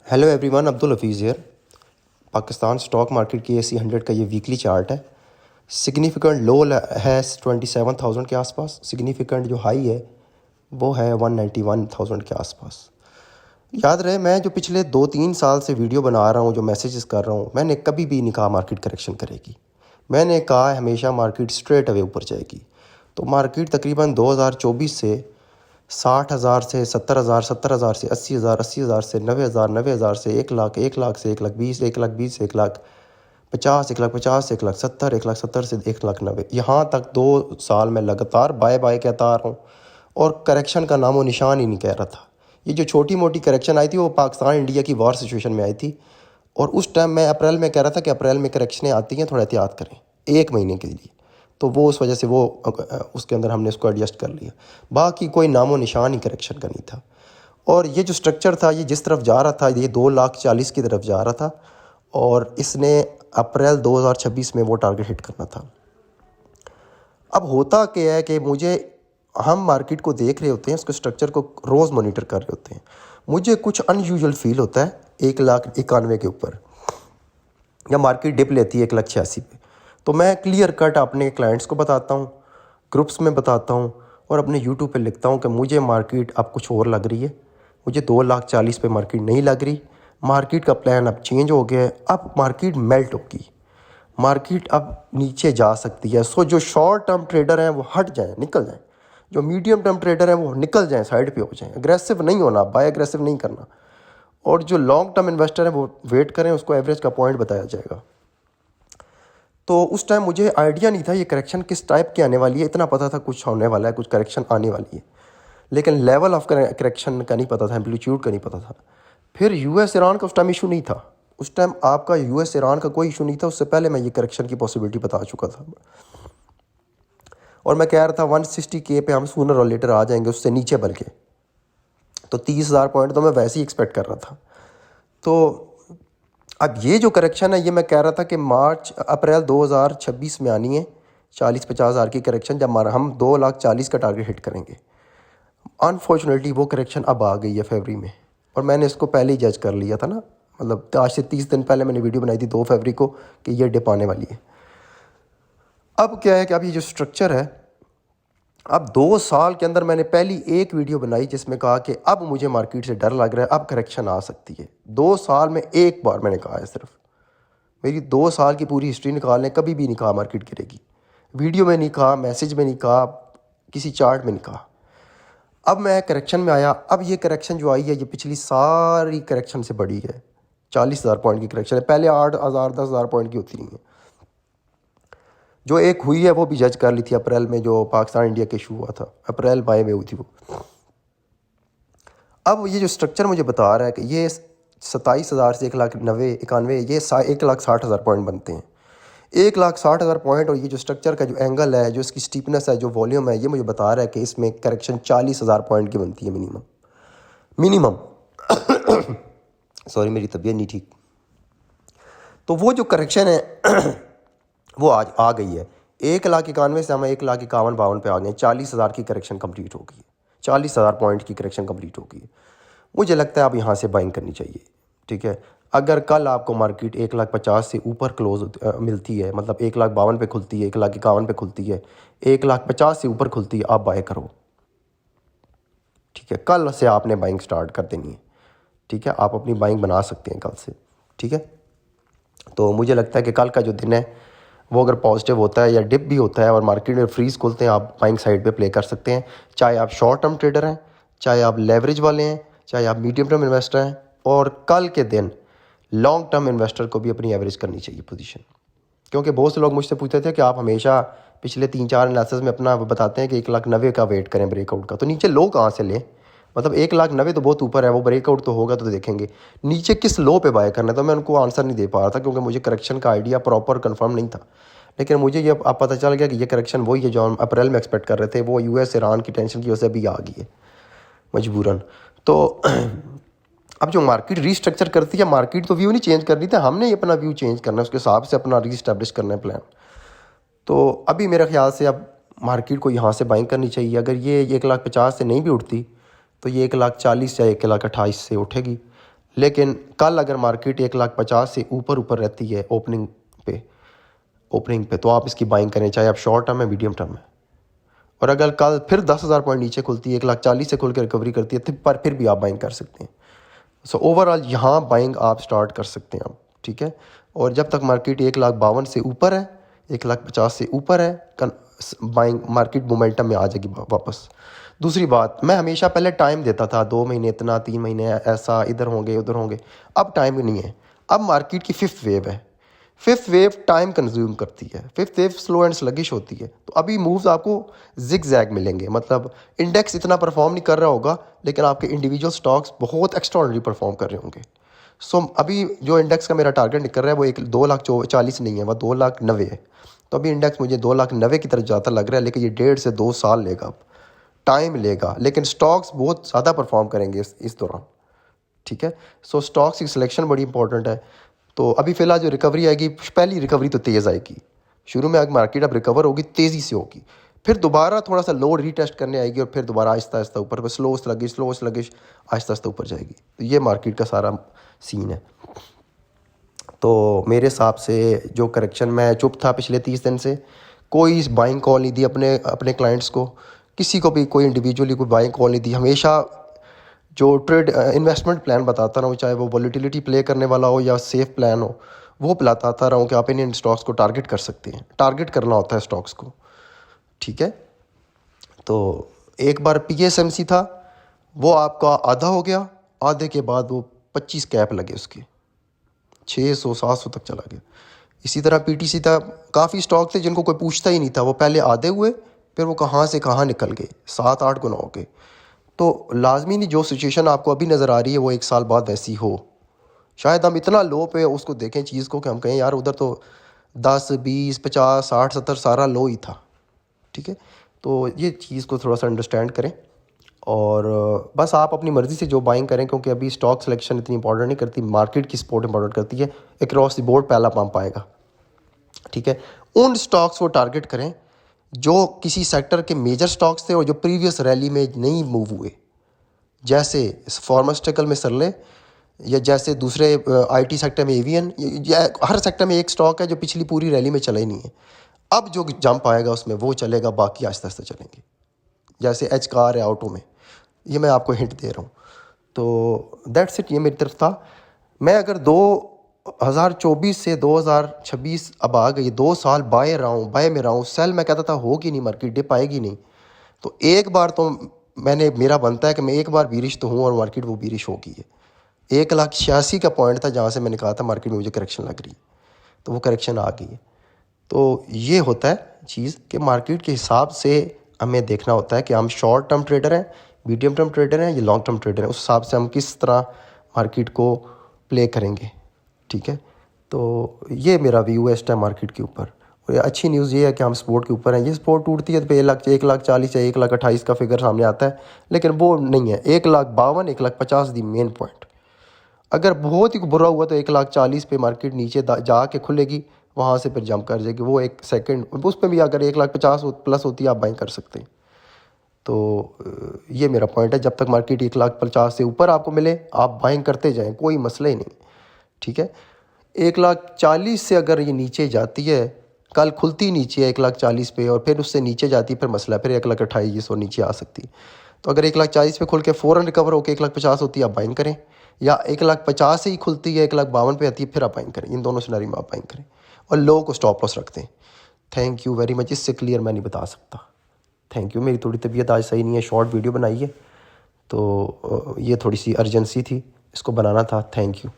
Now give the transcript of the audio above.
Hello everyone, Abdul Hafeez here. Pakistan stock market की ASC 100 का ये वीकली चार्ट है। सिग्निफिकेंट लो है 27,000 के आसपास। सिग्निफिकेंट जो हाई है वो है 191,000 के आसपास। याद रहे, मैं जो पिछले 2-3 साल से वीडियो बना रहा हूँ, जो मैसेजेस कर रहा हूँ, मैंने कभी भी नहीं कहा मार्केट करेक्शन करेगी। मैंने कहा है हमेशा मार्केट स्ट्रेट अवे ऊपर जाएगी। तो मार्केट तकरीबन 2024 से 60,000 से 70,000, 70,000 से 80,000, 80,000 से 90,000, 90,000 से 1 लाख, 1 लाख से 1,20,000, 1,20,000 से 1,50,000, 1,50,000 से 1,70,000, 1,70,000 से 1,90,000, यहाँ तक 2 साल में लगातार बाय बाय कहता आ रहा हूँ और करेक्शन का नामो निशान ही नहीं कह रहा था। ये जो छोटी मोटी करेक्शन आई थी वो पाकिस्तान इंडिया की वॉर सिचुएशन में आई थी और उस टाइम मैं अप्रैल में कह रहा था कि अप्रैल में करेक्शनें आती हैं, थोड़ा एहतियात करें 1 महीने के लिए। तो वो उस वजह से वो उसके अंदर हमने उसको एडजस्ट कर लिया। बाकी कोई नामो निशान ही करेक्शन का नहीं था। और ये जो स्ट्रक्चर था, ये जिस तरफ जा रहा था, ये 2,40,000 की तरफ जा रहा था और इसने अप्रैल 2026 में वो टारगेट हिट करना था। अब होता क्या है कि हम मार्केट को देख रहे होते हैं, उसके स्ट्रक्चर को रोज़ मॉनिटर कर रहे होते हैं। मुझे कुछ अनयूजुअल फील होता है 1,91,000 के ऊपर, या मार्केट डिप लेती है 1,86,000 पे। तो मैं क्लियर कट अपने क्लाइंट्स को बताता हूँ, ग्रुप्स में बताता हूँ और अपने यूट्यूब पे लिखता हूँ कि मुझे मार्केट अब कुछ और लग रही है, मुझे 2,40,000 पे मार्केट नहीं लग रही, मार्केट का प्लान अब चेंज हो गया है, अब मार्केट मेल्ट होगी, मार्केट अब नीचे जा सकती है। सो जो शॉर्ट टर्म ट्रेडर हैं वो हट जाएं, निकल जाएं। जो मीडियम टर्म ट्रेडर हैं वो निकल जाएं, साइड पे हो जाएं। एग्रेसिव नहीं होना, बाय एग्रेसिव नहीं करना। और जो लॉन्ग टर्म इन्वेस्टर हैं वो वेट करें, उसको एवरेज का पॉइंट बताया जाएगा। तो उस टाइम मुझे आइडिया नहीं था ये करेक्शन किस टाइप की आने वाली है। इतना पता था कुछ होने वाला है, कुछ करेक्शन आने वाली है, लेकिन लेवल ऑफ करेक्शन का नहीं पता था, एम्पलीट्यूड का नहीं पता था। फिर US ईरान का उस टाइम इशू नहीं था। उस टाइम आपका US ईरान का कोई इशू नहीं था। उससे पहले मैं ये करेक्शन की पॉसिबिलिटी बता चुका था और मैं कह रहा था 160K पे हम सूनर और लेटर आ जाएंगे, उससे नीचे बल्कि। तो 30,000 पॉइंट तो मैं वैसे ही एक्सपेक्ट कर रहा था। तो अब ये जो करेक्शन है, ये मैं कह रहा था कि अप्रैल 2026 में आनी है, 40-50 हज़ार की करेक्शन, जब हम 2,40,000 का टारगेट हिट करेंगे। अनफॉर्चुनेटली वो करेक्शन अब आ गई है फरवरी में और मैंने इसको पहले ही जज कर लिया था ना। मतलब आज से 30 दिन पहले मैंने वीडियो बनाई थी 2 फरवरी को कि ये डिप आने वाली है। अब क्या है कि अब ये जो स्ट्रक्चर है, अब 2 साल के अंदर मैंने पहली एक वीडियो बनाई जिसमें कहा कि अब मुझे मार्केट से डर लग रहा है, अब करेक्शन आ सकती है। 2 साल में एक बार मैंने कहा है सिर्फ। मेरी 2 साल की पूरी हिस्ट्री निकालने, कभी भी नहीं कहा मार्केट गिरेगी। वीडियो में नहीं कहा, मैसेज में नहीं कहा, किसी चार्ट में नहीं कहा। अब मैं करेक्शन में आया। अब ये करेक्शन जो आई है ये पिछली सारी करेक्शन से बड़ी है। 40,000 पॉइंट की करेक्शन है। पहले 8,000 10,000 पॉइंट की होती नहीं है। जो एक हुई है वो भी जज कर ली थी अप्रैल में, जो पाकिस्तान इंडिया के इशू हुआ था, अप्रैल बाय में हुई थी वो। अब ये जो स्ट्रक्चर मुझे बता रहा है कि ये 27,000 से 1,90,91, ये 1,60,000 पॉइंट बनते हैं। 1,60,000 पॉइंट। और ये जो स्ट्रक्चर का जो एंगल है, जो इसकी स्टीपनेस है, जो वॉल्यूम है, ये मुझे बता रहा है कि इसमें करेक्शन 40,000 पॉइंट की बनती है मिनिमम। सॉरी, मेरी तबीयत नहीं ठीक। तो वो जो करेक्शन है वो आज आ गई है। 1,91,000 से हम 1,51,52 पे आ गए। 40,000 की करेक्शन कंप्लीट हो गई है। 40,000 पॉइंट की करेक्शन कंप्लीट हो गई है। मुझे लगता है अब यहाँ से बाइंग करनी चाहिए। ठीक है, अगर कल आपको मार्केट 1,50,000 से ऊपर क्लोज मिलती है, मतलब 1,52,000 पे खुलती है, 1,51,000 पे खुलती है, 1,50,000 से ऊपर खुलती है, आप बाय करो। ठीक है, कल से आपने बाइंग स्टार्ट कर देनी है। ठीक है, आप अपनी बाइंग बना सकते हैं कल से। ठीक है, तो मुझे लगता है कि कल का जो दिन है वो अगर पॉजिटिव होता है या डिप भी होता है और मार्केट में फ्रीज खुलते हैं, आप बाइंग साइड पे प्ले कर सकते हैं। चाहे आप शॉर्ट टर्म ट्रेडर हैं, चाहे आप लेवरेज वाले हैं, चाहे आप मीडियम टर्म इन्वेस्टर हैं। और कल के दिन लॉन्ग टर्म इन्वेस्टर को भी अपनी एवरेज करनी चाहिए पोजीशन। क्योंकि बहुत से लोग मुझसे पूछते थे कि आप हमेशा पिछले 3-4 एनालिसिस में अपना बताते हैं कि 1,90,000 का वेट करें ब्रेकआउट का, तो नीचे लो कहाँ से लें? मतलब 1,90,000 तो बहुत ऊपर है, वो ब्रेकआउट तो होगा तो देखेंगे। नीचे किस लो पे बाय करना है, तो मैं उनको आंसर नहीं दे पा रहा था क्योंकि मुझे करेक्शन का आइडिया प्रॉपर कंफर्म नहीं था। लेकिन मुझे ये अब पता चल गया कि ये करेक्शन वही है जो हम अप्रैल में एक्सपेक्ट कर रहे थे। वो US ईरान की टेंशन की वजह से भी आ गई है मजबूरन। तो अब जो मार्केट रीस्ट्रक्चर करती है, मार्केट तो व्यू नहीं चेंज करनी थी, हमने ही अपना व्यू चेंज करना है, उसके हिसाब से अपना रीस्टैब्लिश करना है प्लान। तो अभी मेरे ख्याल से अब मार्केट को यहाँ से बाइंग करनी चाहिए। अगर ये 1,50,000 से नहीं भी उठती तो ये 1,40,000 या 1,28,000 से उठेगी। लेकिन कल अगर मार्केट 1,50,000 से ऊपर रहती है ओपनिंग पे तो आप इसकी बाइंग करें, चाहे आप शॉर्ट टर्म है मीडियम टर्म है। और अगर कल फिर 10,000 पॉइंट नीचे खुलती है, 1,40,000 से खुल के रिकवरी करती है, पर फिर भी आप बाइंग कर सकते हैं। सो ओवरऑल यहाँ बाइंग आप स्टार्ट कर सकते हैं आप, ठीक है। और जब तक मार्केट 1,52,000 से ऊपर है, 1,50,000 से ऊपर है, बाइंग मार्केट मोमेंटम में आ जाएगी वापस। दूसरी बात, मैं हमेशा पहले टाइम देता था, 2 महीने इतना, 3 महीने ऐसा, इधर होंगे उधर होंगे। अब टाइम नहीं है, अब मार्केट की फिफ्थ वेव है। फिफ्थ वेव टाइम कंज्यूम करती है, fifth wave slow and sluggish होती है। तो अभी मूव्स आपको जिग जैग मिलेंगे, मतलब इंडेक्स इतना परफॉर्म नहीं कर रहा होगा, लेकिन आपके इंडिविजुअल स्टॉक्स बहुत एक्स्ट्राऑर्डिनरी परफॉर्म कर रहे होंगे। सो अभी जो इंडेक्स का मेरा टारगेट निकल रहा है वो 2,40,000 नहीं है, वह 2,90,000 है। तो अभी इंडेक्स मुझे 2,90,000 की तरफ जाता लग रहा है, लेकिन ये 1.5 से 2 साल लेगा, अब टाइम लेगा, लेकिन स्टॉक्स बहुत ज़्यादा परफॉर्म करेंगे इस दौरान, ठीक है। सो स्टॉक्स की सिलेक्शन बड़ी इंपॉर्टेंट है। तो अभी फ़िलहाल जो रिकवरी आएगी, पहली रिकवरी तो तेज़ आएगी, शुरू में आगे मार्केट अब रिकवर होगी, तेज़ी से होगी, फिर दोबारा थोड़ा सा लो रीटेस्ट करने आएगी और फिर दोबारा आहिस्ता आहिस्ता ऊपर, स्लो स्लगिश आहिस्ता आहिस्ता ऊपर जाएगी। तो ये मार्केट का सारा सीन है। तो मेरे हिसाब से जो करेक्शन, मैं चुप था पिछले 30 दिन से, कोई बाइंग कॉल नहीं दी अपने क्लाइंट्स को, किसी को भी कोई इंडिविजुअली कोई बाइंग कॉल नहीं दी। हमेशा जो ट्रेड इन्वेस्टमेंट प्लान बताता रहा हूँ, चाहे वो वॉलेटिलिटी प्ले करने वाला हो या सेफ प्लान हो, वो बताता रहा हूँ कि आप इन स्टॉक्स को टारगेट कर सकते हैं, टारगेट करना होता है स्टॉक्स को, ठीक है। तो एक बार PSMC था, वो आपका आधा हो गया, आधे के बाद वो 25 कैप लगे उसके, 600-700 तक चला गया। इसी तरह PTC था, काफ़ी स्टॉक थे जिनको कोई पूछता ही नहीं था, वो पहले आधे हुए, फिर वो कहाँ से कहाँ निकल गए, 7-8 गुना हो गए। तो लाजमी नहीं जो सिचुएशन आपको अभी नज़र आ रही है वो 1 साल बाद वैसी हो। शायद हम इतना लो पे उसको देखें चीज़ को कि हम कहें यार उधर तो 10, 20, 50, 60, 70 सारा लो ही था, ठीक है। तो ये चीज़ को थोड़ा सा अंडरस्टैंड करें, और बस आप अपनी मर्ज़ी से जो बाइंग करें, क्योंकि अभी स्टॉक सिलेक्शन इतनी इंपॉर्टेंट नहीं करती, मार्केट की सपोर्ट इंपॉर्टेंट करती है। अक्रॉस द बोर्ड पहला पंप आएगा, ठीक है। उन स्टॉक्स को टारगेट करें जो किसी सेक्टर के मेजर स्टॉक्स थे और जो प्रीवियस रैली में नहीं मूव हुए, जैसे फार्मास्यूटिकल में सरले, या जैसे दूसरे IT सेक्टर में एवियन, या हर सेक्टर में एक स्टॉक है जो पिछली पूरी रैली में चला ही नहीं है। अब जो जंप आएगा उसमें वो चलेगा, बाकी आहिस्ता आहिस्ता चलेंगे, जैसे एच कार है ऑटो में। ये मैं आपको हिंट दे रहा हूँ। तो दैट्स इट, ये मेरी तरफ था। मैं अगर 2024 से 2026 अब आ गई, 2 साल बाय में रहा हूँ, सेल मैं कहता था होगी नहीं, मार्केट डिप आएगी नहीं। तो एक बार तो मेरा बनता है कि मैं एक बार बीरिश तो हूँ और मार्केट वो बीरिश होगी है। 1,86,000 का पॉइंट था जहाँ से मैंने कहा था मार्केट में मुझे करेक्शन लग रही है, तो वो करेक्शन आ गई है। तो ये होता है चीज़ कि मार्केट के हिसाब से हमें देखना होता है कि हम शॉर्ट टर्म ट्रेडर हैं, मीडियम टर्म ट्रेडर हैं या लॉन्ग टर्म ट्रेडर हैं, उस हिसाब से हम किस तरह मार्केट को प्ले करेंगे, ठीक है। तो ये मेरा व्यू है इस टाइम मार्केट के ऊपर। और अच्छी न्यूज़ ये है कि हम सपोर्ट के ऊपर हैं। ये सपोर्ट टूटती है तो 1,40,000 या 1,28,000 का फिगर सामने आता है, लेकिन वो नहीं है। 1,52,000, 1,50,000 दी मेन पॉइंट। अगर बहुत ही बुरा हुआ तो 1,40,000 पे मार्केट नीचे जाके खुलेगी, वहाँ से फिर जंप कर जाएगी। वो एक सेकंड उस पर भी अगर 1,50,000 प्लस होती है आप बाइंग कर सकते हैं। तो ये मेरा पॉइंट है, जब तक मार्केट 1,50,000 से ऊपर आपको मिले आप बाइंग करते जाएं, कोई मसला ही नहीं, ठीक है। 1,40,000 से अगर ये नीचे जाती है, कल खुलती नीचे है 1,40,000 पे और फिर उससे नीचे जाती है, फिर मसला फिर 1,28,000 नीचे आ सकती है। तो अगर 1,40,000 पे खुल के फ़ौरन रिकवर होकर 1,50,000 होती है आप बाइंग करें, या 1,50,000 से ही खुलती है 1,52,000 पे आती है फिर आप बाइंग करें। इन दोनों सिनारी में आप बाइंग करें और लो को स्टॉप लॉस रखते हैं। Thank you very much. इससे क्लियर मैं नहीं बता सकता। Thank you. मेरी थोड़ी तबीयत आज सही नहीं है, शॉर्ट वीडियो बनाई है तो ये थोड़ी सी अर्जेंसी थी, इसको बनाना था। Thank you.